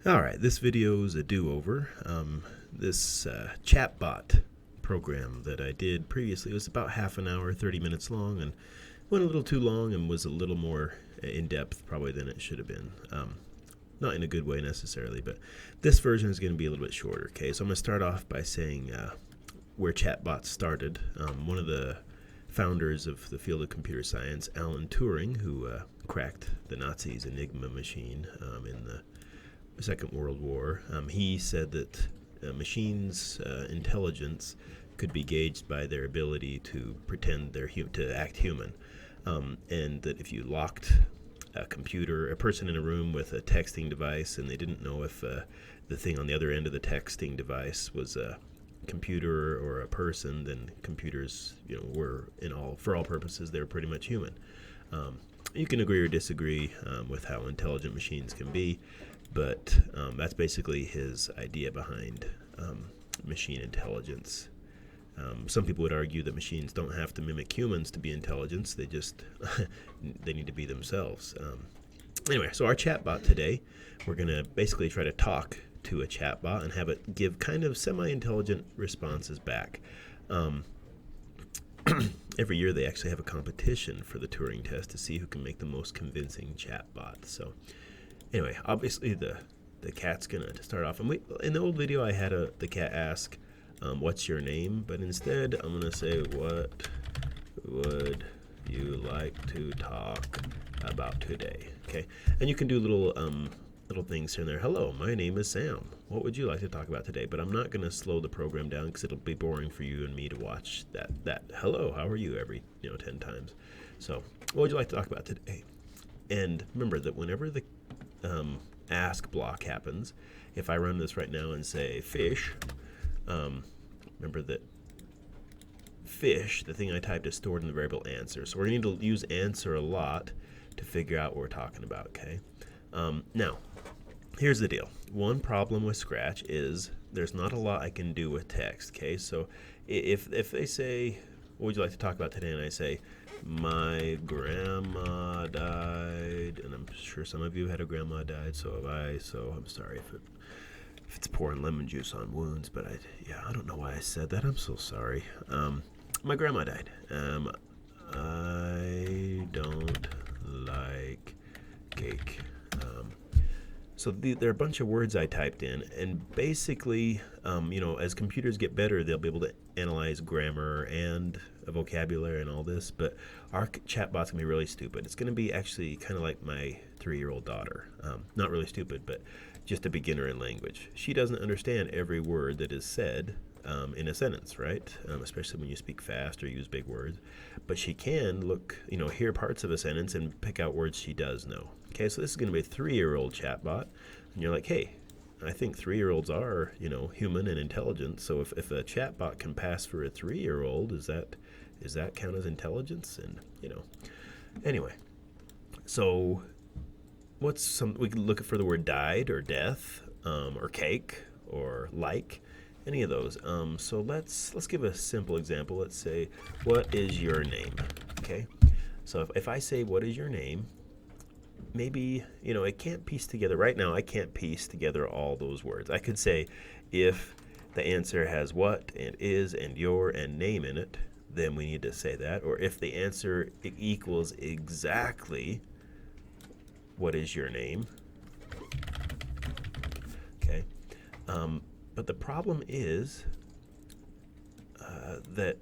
All right, this video is a do-over. This ChatBot program that I did previously was about half an hour, 30 minutes long, and went a little too long and was a little more in-depth probably than it should have been. Not in a good way necessarily, but this version is going to be a little bit shorter. Okay, so I'm going to start off by saying where chatbots started. One of the founders of the field of computer science, Alan Turing, who cracked the Nazis' Enigma machine in the Second World War, he said that machines' intelligence could be gauged by their ability to pretend to act human, and that if you locked a person in a room with a texting device, and they didn't know if the thing on the other end of the texting device was a computer or a person, then computers, were for all purposes, they were pretty much human. You can agree or disagree with how intelligent machines can be, but that's basically his idea behind machine intelligence. Some people would argue that machines don't have to mimic humans to be intelligent. They just they need to be themselves. Anyway, so our chatbot today, we're going to basically try to talk to a chatbot and have it give kind of semi-intelligent responses back. Every year they actually have a competition for the Turing test to see who can make the most convincing chatbot. So anyway, obviously the cat's going to start off. And in the old video I had the cat ask, what's your name? But instead I'm going to say, what would you like to talk about today? Okay, and you can do little things here and there. Hello, my name is Sam. What would you like to talk about today? But I'm not going to slow the program down because it'll be boring for you and me to watch that hello, how are you every 10 times. So what would you like to talk about today? And remember that whenever the ask block happens, if I run this right now and say fish, remember that fish, the thing I typed, is stored in the variable answer. So we're going to need to use answer a lot to figure out what we're talking about, okay? Now, here's the deal. One problem with Scratch is there's not a lot I can do with text, okay? So if they say, what would you like to talk about today? And I say, my grandma died, and I'm sure some of you had a grandma died, so have I, so I'm sorry if it's pouring lemon juice on wounds, but I don't know why I said that. I'm so sorry. My grandma died. I don't like cake. So there are a bunch of words I typed in, and basically, as computers get better, they'll be able to analyze grammar and vocabulary and all this, but our chatbot's going to be really stupid. It's going to be actually kind of like my 3-year-old daughter. Not really stupid, but just a beginner in language. She doesn't understand every word that is said in a sentence, right? Especially when you speak fast or use big words. But she can hear parts of a sentence and pick out words she does know. Okay, so this is going to be a 3-year-old chatbot, and you're like, hey, I think 3-year-olds are, human and intelligent. So if a chatbot can pass for a 3-year-old, does that count as intelligence? And anyway, so we can look for the word died or death or cake or like. Any of those. So let's give a simple example. Let's say, what is your name? Okay. So if I say, what is your name? Maybe, it can't piece together. Right now, I can't piece together all those words. I could say, if the answer has what and is and your and name in it, then we need to say that. Or if the answer equals exactly what is your name. Okay. But the problem is that,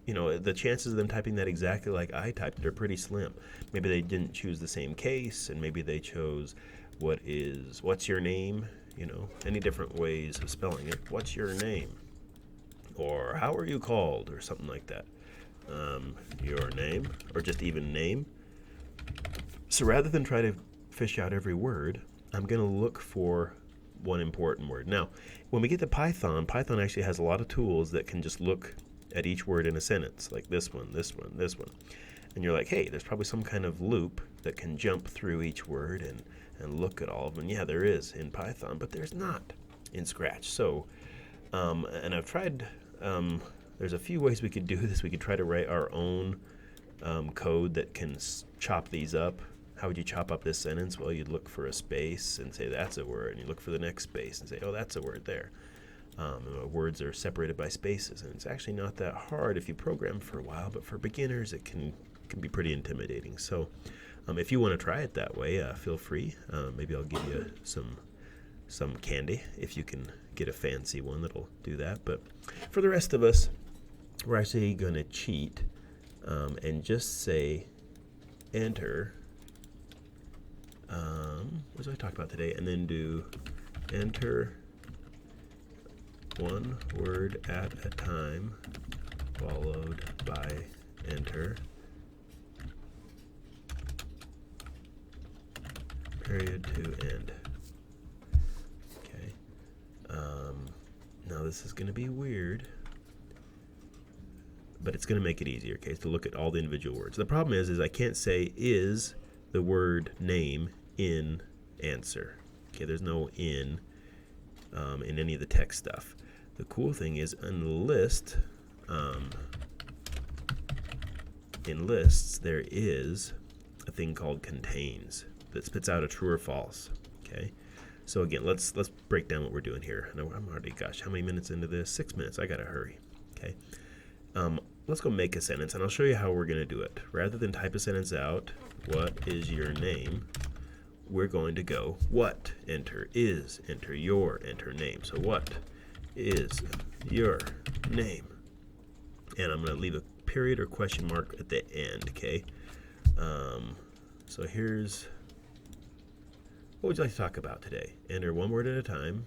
the chances of them typing that exactly like I typed it are pretty slim. Maybe they didn't choose the same case, and maybe they chose what's your name, any different ways of spelling it. What's your name? Or how are you called? Or something like that. Your name, or just even name. So rather than try to fish out every word, I'm going to look for one important word. Now, when we get to Python actually has a lot of tools that can just look at each word in a sentence, like this one, this one, this one. And you're like, hey, there's probably some kind of loop that can jump through each word and look at all of them. And yeah, there is in Python, but there's not in Scratch. So, and I've tried, there's a few ways we could do this. We could try to write our own code that can chop these up how would you chop up this sentence? Well, you'd look for a space and say that's a word, and you look for the next space and say, oh, that's a word there. Words are separated by spaces, and it's actually not that hard if you program for a while, but for beginners it can be pretty intimidating. So if you want to try it that way, feel free. Maybe I'll give you some candy if you can get a fancy one that'll do that. But for the rest of us, we're actually going to cheat and just say enter. What did I talk about today? And then do enter one word at a time, followed by enter, period to end. Okay. Now this is going to be weird, but it's going to make it easier, okay, to look at all the individual words. The problem is I can't say is the word name in answer. Okay, there's no in any of the text stuff. The cool thing is in the list, in lists there is a thing called contains that spits out a true or false. Okay, so again, let's break down what we're doing here. I know I'm already, gosh, how many minutes into this? 6 minutes. I gotta hurry. Okay, let's go make a sentence, and I'll show you how we're gonna do it. Rather than type a sentence out, what is your name? We're going to go what, enter, is, enter, your, enter, name. So what is your name? And I'm going to leave a period or question mark at the end, okay? So here's, what would you like to talk about today? Enter one word at a time,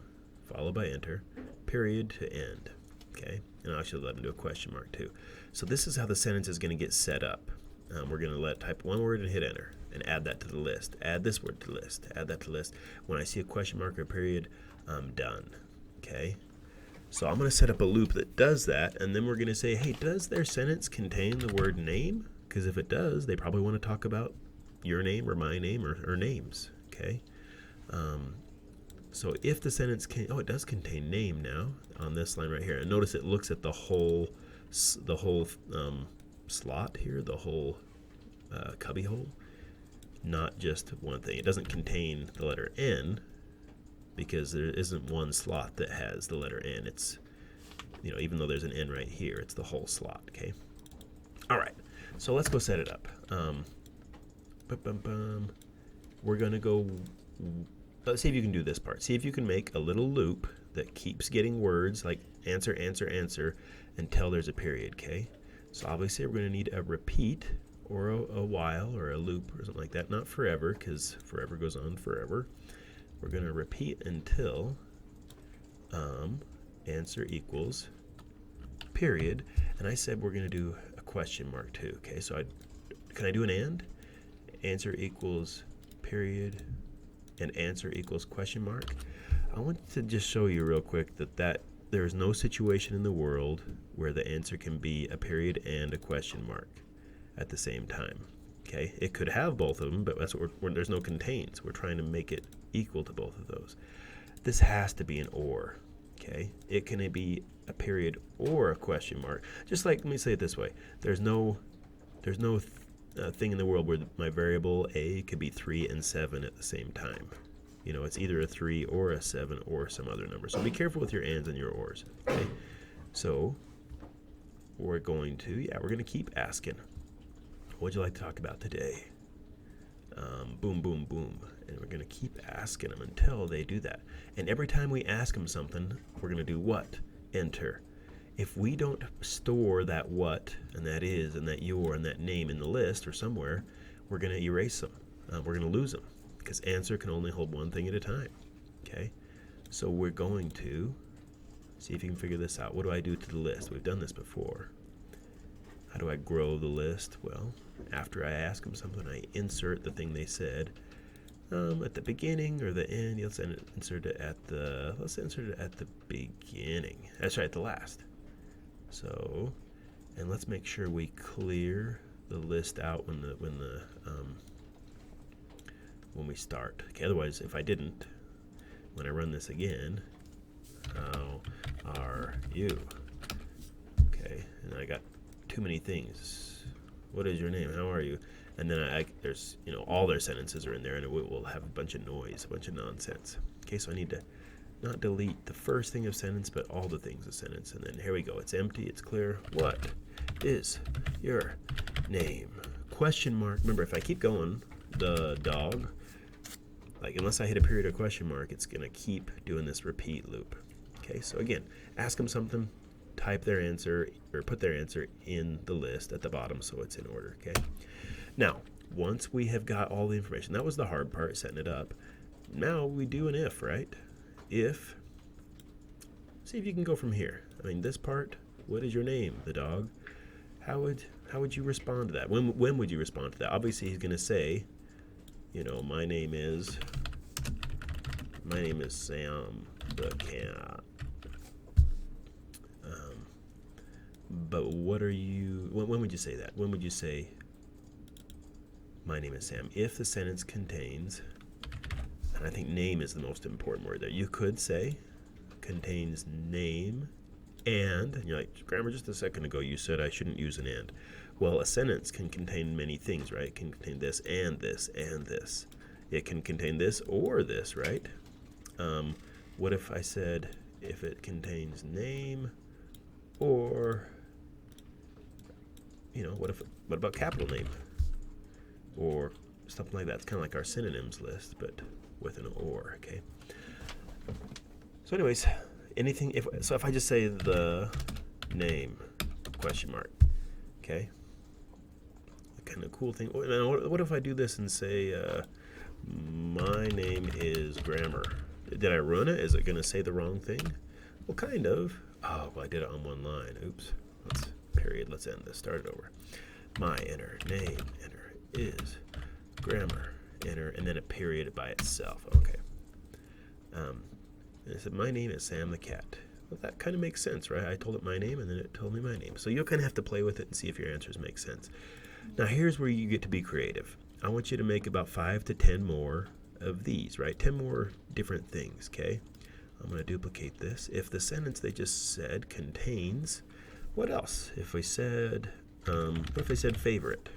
followed by enter, period to end, okay? And I'll actually let them do a question mark too. So this is how the sentence is going to get set up. We're going to type one word and hit enter and add that to the list. Add this word to the list. Add that to the list. When I see a question mark or a period, I'm done. Okay? So I'm going to set up a loop that does that, and then we're going to say, hey, does their sentence contain the word name? Because if it does, they probably want to talk about your name or my name or names. Okay? So if the sentence it does contain name now on this line right here. And notice it looks at the whole slot here, the whole cubby hole, not just one thing. It doesn't contain the letter N because there isn't one slot that has the letter N. It's, even though there's an N right here, it's the whole slot, okay? All right, so let's go set it up. We're gonna go, let's see if you can do this part. See if you can make a little loop that keeps getting words like answer, answer, answer until there's a period, okay? So obviously we're going to need a repeat or a while or a loop or something like that. Not forever, because forever goes on forever. We're going to repeat until answer equals period. And I said we're going to do a question mark too. Okay, so can I do an and? Answer equals period and answer equals question mark. I want to just show you real quick that there is no situation in the world where the answer can be a period and a question mark at the same time. Okay, it could have both of them, but that's what there's no contains. We're trying to make it equal to both of those. This has to be an or. Okay, it can be a period or a question mark. Just like, let me say it this way: there's no thing in the world where my variable a could be 3 and 7 at the same time. It's either a 3 or a 7 or some other number. So be careful with your ands and your ors. Okay? So we're going to keep asking. What'd you like to talk about today? Boom, boom, boom. And we're going to keep asking them until they do that. And every time we ask them something, we're going to do what? Enter. If we don't store that what and that is and that your and that name in the list or somewhere, we're going to erase them. We're going to lose them. Because answer can only hold one thing at a time, okay? So we're going to see if you can figure this out. What do I do to the list? We've done this before. How do I grow the list? Well, after I ask them something, I insert the thing they said at the beginning or the end. Let's insert it at the beginning. That's right, at the last. So, and let's make sure we clear the list out when we start. Okay, otherwise, if I didn't, when I run this again, how are you? Okay, and I got too many things. What is your name? How are you? And then there's, all their sentences are in there, and it will have a bunch of noise, a bunch of nonsense. Okay, so I need to not delete the first thing of sentence, but all the things of sentence. And then here we go. It's empty. It's clear. What is your name? Question mark. Remember, if I keep going, the dog, like unless I hit a period or question mark, it's going to keep doing this repeat loop. Okay, so again, ask them something, type their answer, or put their answer in the list at the bottom so it's in order. Okay. Now, once we have got all the information, that was the hard part, setting it up. Now we do an if, right? If, see if you can go from here. I mean, this part, what is your name, the dog? How would you respond to that? When would you respond to that? Obviously, he's going to say, my name is Sam the cat. But what are you? When would you say that? When would you say, my name is Sam? If the sentence contains, and I think name is the most important word there. You could say contains name and you're like, grammar, just a second ago you said I shouldn't use an and. Well, a sentence can contain many things, right? It can contain this and this and this. It can contain this or this, right? What if I said if it contains name or, what about capital name? Or something like that. It's kind of like our synonyms list, but with an or, okay? So anyways, if I just say the name, question mark, okay? Kind of cool thing. What if I do this and say, my name is grammar? Did I ruin it? Is it going to say the wrong thing? Well, kind of. Oh, well, I did it on one line. Oops. Let's end this. Start it over. My enter, name, enter, is grammar, enter, and then a period by itself. Okay. And I said, my name is Sam the cat. Well, that kind of makes sense, right? I told it my name, and then it told me my name. So you'll kind of have to play with it and see if your answers make sense. Now, here's where you get to be creative. I want you to make about 5 to 10 more of these, right? 10 more different things, okay? I'm going to duplicate this. If the sentence they just said contains, what else? If we said, what if they said favorite?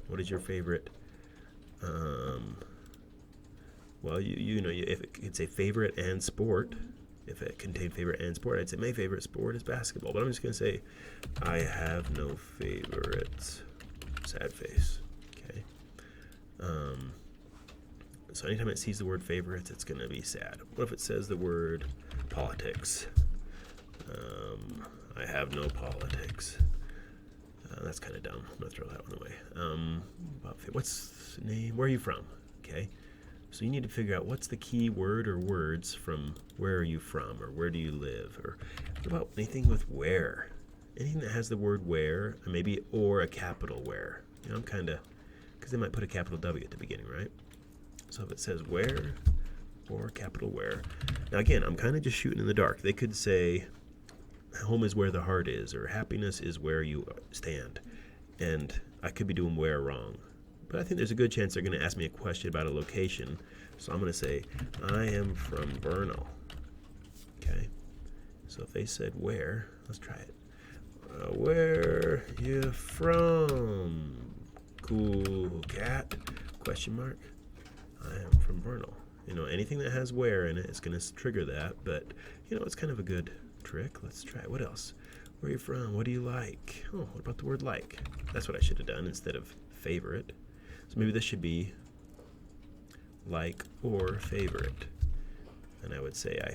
What is your favorite? Well, if it could say favorite and sport, if it contained favorite and sport, I'd say my favorite sport is basketball. But I'm just going to say, I have no favorites. Sad face. Okay. So anytime it sees the word favorites, it's going to be sad. What if it says the word politics? I have no politics. That's kind of dumb. I'm going to throw that one away. What's the name? Where are you from? Okay. So you need to figure out what's the key word or words from where are you from or where do you live, or what about anything with where? Anything that has the word where, maybe or a capital where. I'm kind of, because they might put a capital W at the beginning, right? So if it says where or capital where. Now again, I'm kind of just shooting in the dark. They could say home is where the heart is, or happiness is where you stand. And I could be doing where wrong. But I think there's a good chance they're going to ask me a question about a location. So I'm going to say, I am from Vernal. Okay. So if they said where, let's try it. Where you from? Cool cat? Question mark. I am from Vernal. Anything that has where in it is going to trigger that. But, it's kind of a good trick. Let's try it. What else? Where are you from? What do you like? Oh, what about the word like? That's what I should have done instead of favorite. So maybe this should be like or favorite. And I would say I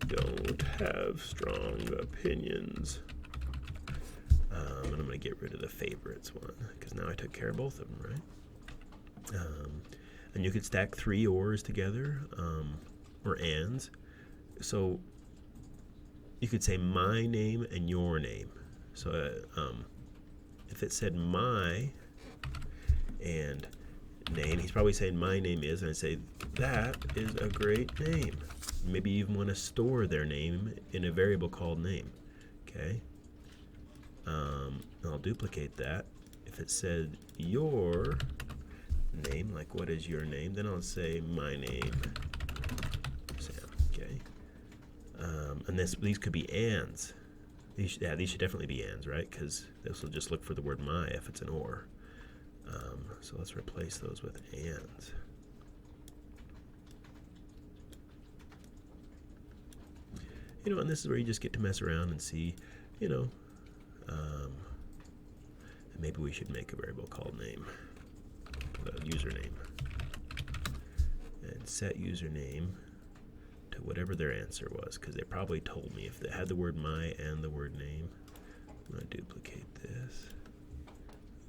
don't have strong opinions. And I'm going to get rid of the favorites one because now I took care of both of them, right? And you could stack 3 ors together, or ands. So you could say my name and your name. So if it said my and name, he's probably saying my name is, and I'd say that is a great name. Maybe you even want to store their name in a variable called name. Okay. I'll duplicate that. If it said your name, like what is your name, then I'll say my name, Sam. Okay. And these could be ands. These should definitely be ands, right? Because this will just look for the word my if it's an or. So let's replace those with ands. And this is where you just get to mess around and see, and maybe we should make a variable called name, username, and set username to whatever their answer was, because they probably told me if they had the word my and the word name. I'm going to duplicate this.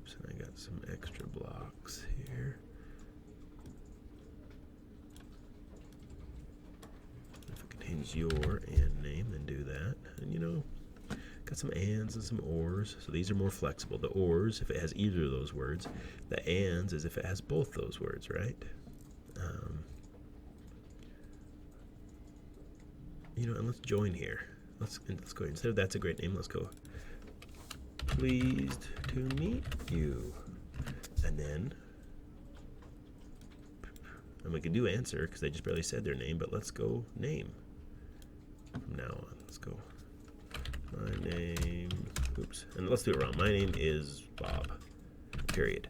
Oops, and I got some extra blocks here. If it contains your and name, then do that. And got some ands and some ors, so these are more flexible. The ors, if it has either of those words. The ands is if it has both those words, right? And let's join here. Let's go instead of that's a great name. Let's go. Pleased to meet you, and we can do answer because they just barely said their name. But let's go name from now on. Let's go. My name. Oops. And let's do it wrong. My name is Bob. Period.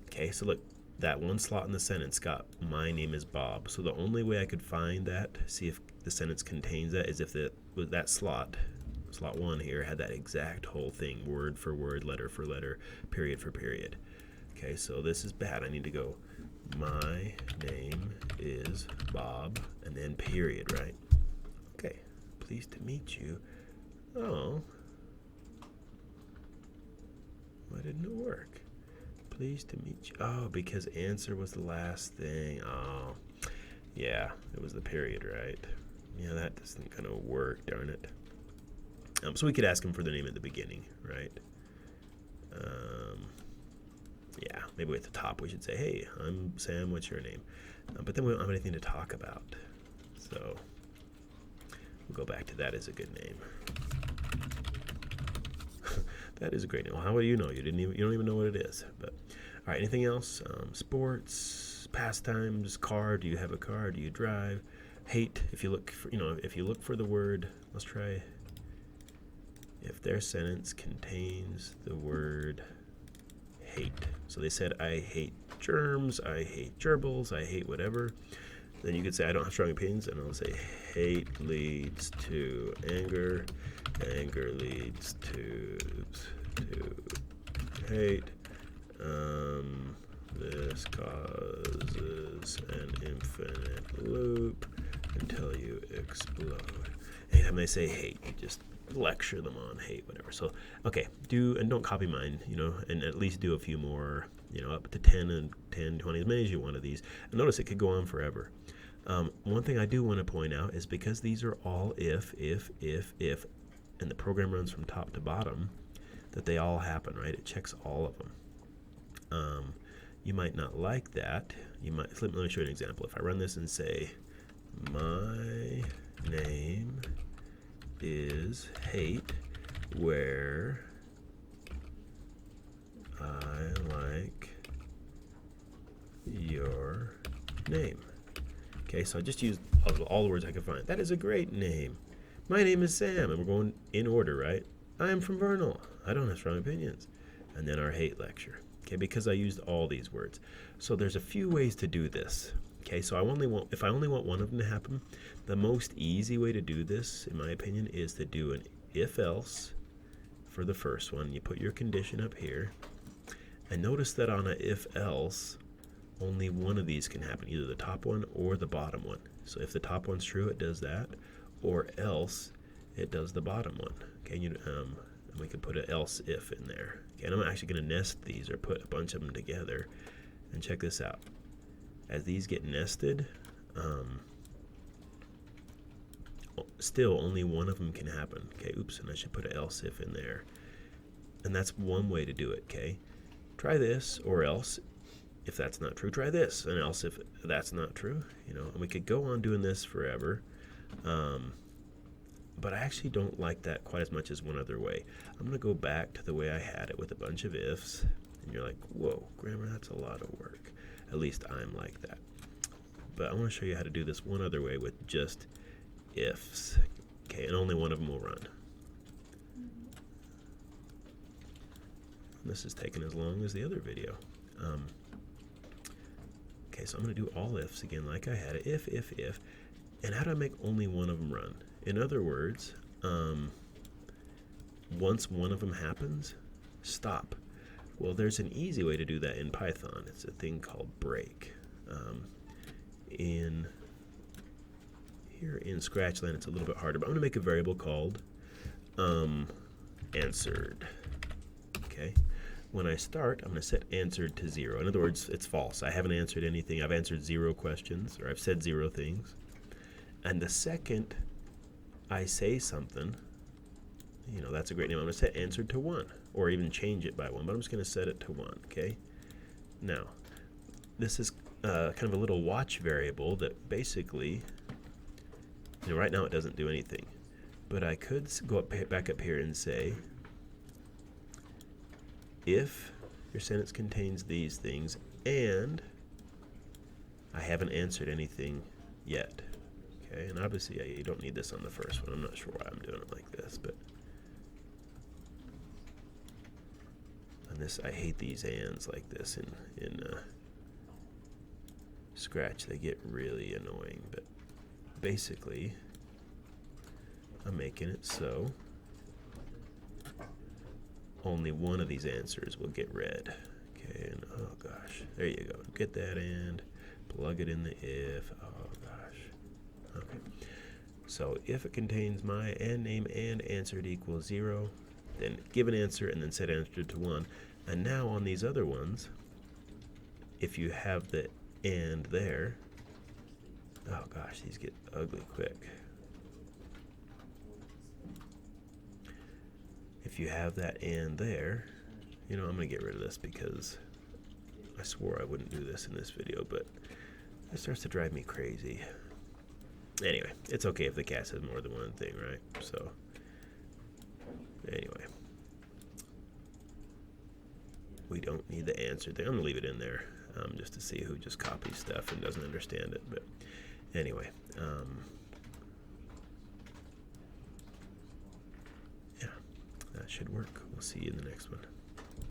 Okay. So look. That one slot in the sentence got my name is Bob. So the only way I could find that, see if the sentence contains that, is if that slot 1 here, had that exact whole thing, word for word, letter for letter, period for period. Okay, so this is bad. I need to go, my name is Bob, and then period, right? Okay, pleased to meet you. Oh, why didn't it work? Pleased to meet you. Oh, because answer was the last thing. Oh, yeah, it was the period, right? Yeah, that doesn't kind of work, darn it. So we could ask him for the name at the beginning, right? Yeah, maybe at the top we should say, hey, I'm Sam, what's your name? But then we don't have anything to talk about. So we'll go back to that as a good name. That is a great name. Well, how will you know? You don't even know what it is. But all right, anything else? Sports, pastimes, car. Do you have a car? Do you drive? Hate. If you look for the word, let's try. If their sentence contains the word hate. So they said, I hate germs, I hate gerbils, I hate whatever. Then you could say, I don't have strong opinions, and I'll say, hate leads to anger, anger leads to hate. This causes an infinite loop until you explode. Anytime they say hate, you just lecture them on hate, whatever. So, okay, don't copy mine, and at least do a few more, up to 10 and 10, 20, as many as you want of these. And notice it could go on forever. One thing I do want to point out is because these are all if, and the program runs from top to bottom, that they all happen, right? It checks all of them. You might not like that. Let me show you an example. If I run this and say, my name is hate, where I like your name. Okay, so I just used all the words I could find. That is a great name. My name is Sam, and we're going in order, right? I am from Vernal. I don't have strong opinions. And then our hate lecture. Okay, because I used all these words. So there's a few ways to do this. Okay, so if I only want one of them to happen, the most easy way to do this, in my opinion, is to do an if-else for the first one. You put your condition up here. And notice that on a if-else, only one of these can happen, either the top one or the bottom one. So if the top one's true, it does that, or else it does the bottom one. Okay, we could put an else if in there. Okay, and I'm actually going to nest these or put a bunch of them together. And check this out. As these get nested, still only one of them can happen. Okay, oops, and I should put an else if in there. And that's one way to do it, okay? Try this, or else, if that's not true, try this, and else if that's not true. And we could go on doing this forever. But I actually don't like that quite as much as one other way. I'm going to go back to the way I had it with a bunch of ifs. And you're like, whoa, grammar, that's a lot of work. At least I'm like that. But I want to show you how to do this one other way with just ifs. Okay, and only one of them will run. This is taking as long as the other video. Okay, so I'm going to do all ifs again like I had it. If. And how do I make only one of them run? In other words, once one of them happens, stop. Well, there's an easy way to do that in Python. It's a thing called break. Here in Scratchland, it's a little bit harder, but I'm going to make a variable called answered. Okay. When I start, I'm going to set answered to 0. In other words, it's false. I haven't answered anything. I've answered 0 questions, or I've said 0 things. And the second I say something, that's a great name. I'm going to set answered to 1, or even change it by 1, but I'm just going to set it to 1, okay? Now, this is kind of a little watch variable that basically, right now it doesn't do anything. But I could go back up here and say, if your sentence contains these things and I haven't answered anything yet. Okay, and obviously you don't need this on the first one. I'm not sure why I'm doing it like this, but on this, I hate these ands like this in Scratch. They get really annoying, but basically I'm making it so only one of these answers will get read. Okay, and oh gosh, there you go. Get that and plug it in the if. Oh gosh. Okay. So if it contains my and name and answered equals 0, then give an answer and then set answer to 1. And now on these other ones, if you have the and there, oh gosh, these get ugly quick. If you have that and there, I'm going to get rid of this because I swore I wouldn't do this in this video, but it starts to drive me crazy. Anyway, it's okay if the cat says more than one thing, right? So, anyway. We don't need the answer thing. I'm going to leave it in there just to see who just copies stuff and doesn't understand it. But anyway, yeah, that should work. We'll see you in the next one.